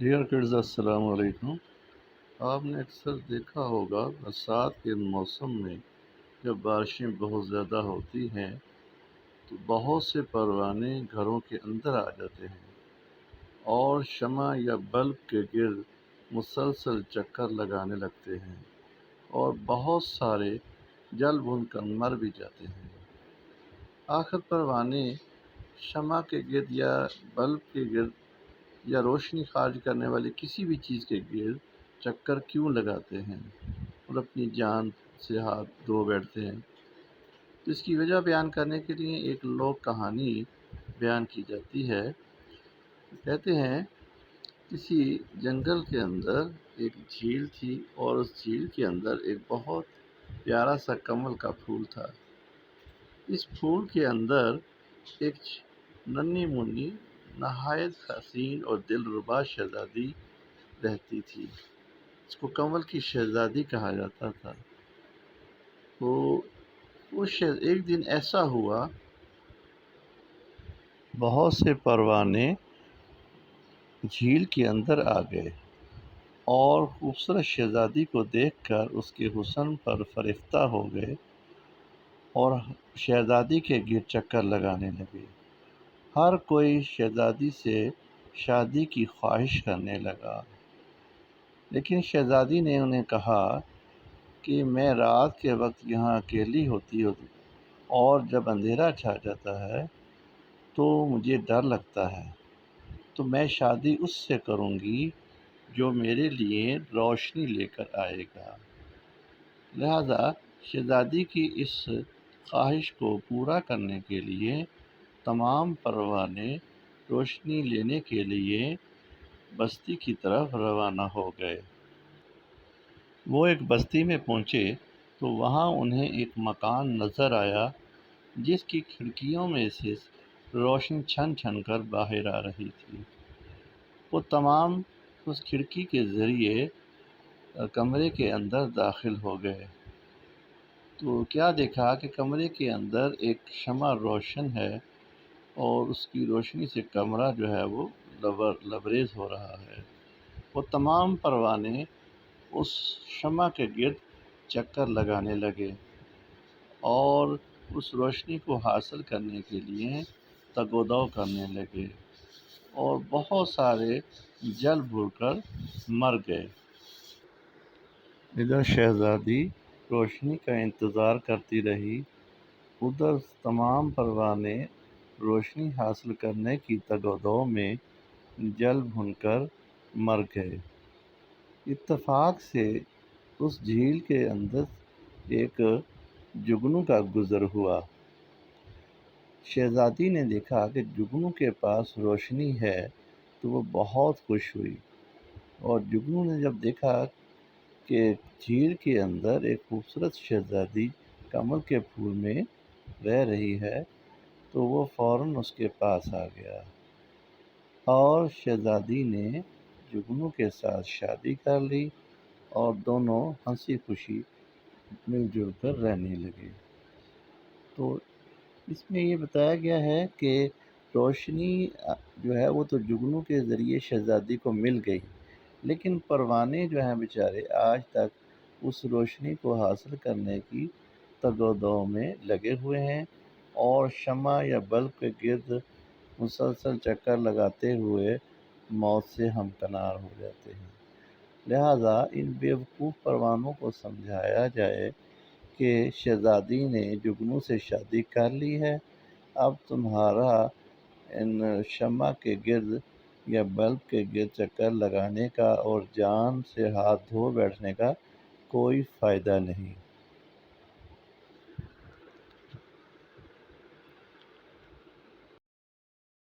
Dear kids السلام علیکم۔ آپ نے اکثر دیکھا ہوگا برسات کے موسم میں جب بارشیں بہت زیادہ ہوتی ہیں تو بہت سے پروانے گھروں کے اندر آ جاتے ہیں اور شمع یا بلب کے گرد مسلسل چکر لگانے لگتے ہیں اور بہت سارے جل بھن کر مر بھی جاتے ہیں۔ آخر پروانے شمع کے گرد یا بلب کے گرد یا روشنی خارج کرنے والی کسی بھی چیز کے گرد چکر کیوں لگاتے ہیں اور اپنی جان سے ہاتھ دھو بیٹھتے ہیں؟ تو اس کی وجہ بیان کرنے کے لیے ایک لوک کہانی بیان کی جاتی ہے۔ کہتے ہیں کسی جنگل کے اندر ایک جھیل تھی اور اس جھیل کے اندر ایک بہت پیارا سا کمل کا پھول تھا۔ اس پھول کے اندر ایک ننھی منی نہایت حسین اور دلربا شہزادی رہتی تھی۔ اس کو کنول کی شہزادی کہا جاتا تھا۔ تو ایک دن ایسا ہوا، بہت سے پروانے جھیل کے اندر آ گئے اور خوبصورت شہزادی کو دیکھ کر اس کے حسن پر فریفتہ ہو گئے اور شہزادی کے گرد چکر لگانے لگے۔ ہر کوئی شہزادی سے شادی کی خواہش کرنے لگا، لیکن شہزادی نے انہیں کہا کہ میں رات کے وقت یہاں اکیلی ہوتی اور جب اندھیرا چھا جاتا ہے تو مجھے ڈر لگتا ہے، تو میں شادی اس سے کروں گی جو میرے لیے روشنی لے کر آئے گا۔ لہذا شہزادی کی اس خواہش کو پورا کرنے کے لیے تمام پروانے روشنی لینے کے لیے بستی کی طرف روانہ ہو گئے۔ وہ ایک بستی میں پہنچے تو وہاں انہیں ایک مکان نظر آیا جس کی کھڑکیوں میں سے روشنی چھن چھن کر باہر آ رہی تھی۔ وہ تمام اس کھڑکی کے ذریعے کمرے کے اندر داخل ہو گئے تو کیا دیکھا کہ کمرے کے اندر ایک شمع روشن ہے اور اس کی روشنی سے کمرہ جو ہے وہ لبریز ہو رہا ہے۔ وہ تمام پروانے اس شمع کے گرد چکر لگانے لگے اور اس روشنی کو حاصل کرنے کے لیے تگ و دو کرنے لگے اور بہت سارے جل بھن کر مر گئے۔ ادھر شہزادی روشنی کا انتظار کرتی رہی، ادھر تمام پروانے روشنی حاصل کرنے کی تگ و دو میں جل بھن کر مر گئے۔ اتفاق سے اس جھیل کے اندر ایک جگنو کا گزر ہوا۔ شہزادی نے دیکھا کہ جگنو کے پاس روشنی ہے تو وہ بہت خوش ہوئی، اور جگنو نے جب دیکھا کہ جھیل کے اندر ایک خوبصورت شہزادی کمل کے پھول میں رہ رہی ہے تو وہ فوراً اس کے پاس آ گیا اور شہزادی نے جگنو کے ساتھ شادی کر لی اور دونوں ہنسی خوشی مل جل کر رہنے لگے۔ تو اس میں یہ بتایا گیا ہے کہ روشنی جو ہے وہ تو جگنو کے ذریعے شہزادی کو مل گئی، لیکن پروانے جو ہیں بیچارے آج تک اس روشنی کو حاصل کرنے کی تگ و دو میں لگے ہوئے ہیں اور شمع یا بلب کے گرد مسلسل چکر لگاتے ہوئے موت سے ہمکنار ہو جاتے ہیں۔ لہٰذا ان بیوقوف پروانوں کو سمجھایا جائے کہ شہزادی نے جگنو سے شادی کر لی ہے، اب تمہارا ان شمع کے گرد یا بلب کے گرد چکر لگانے کا اور جان سے ہاتھ دھو بیٹھنے کا کوئی فائدہ نہیں۔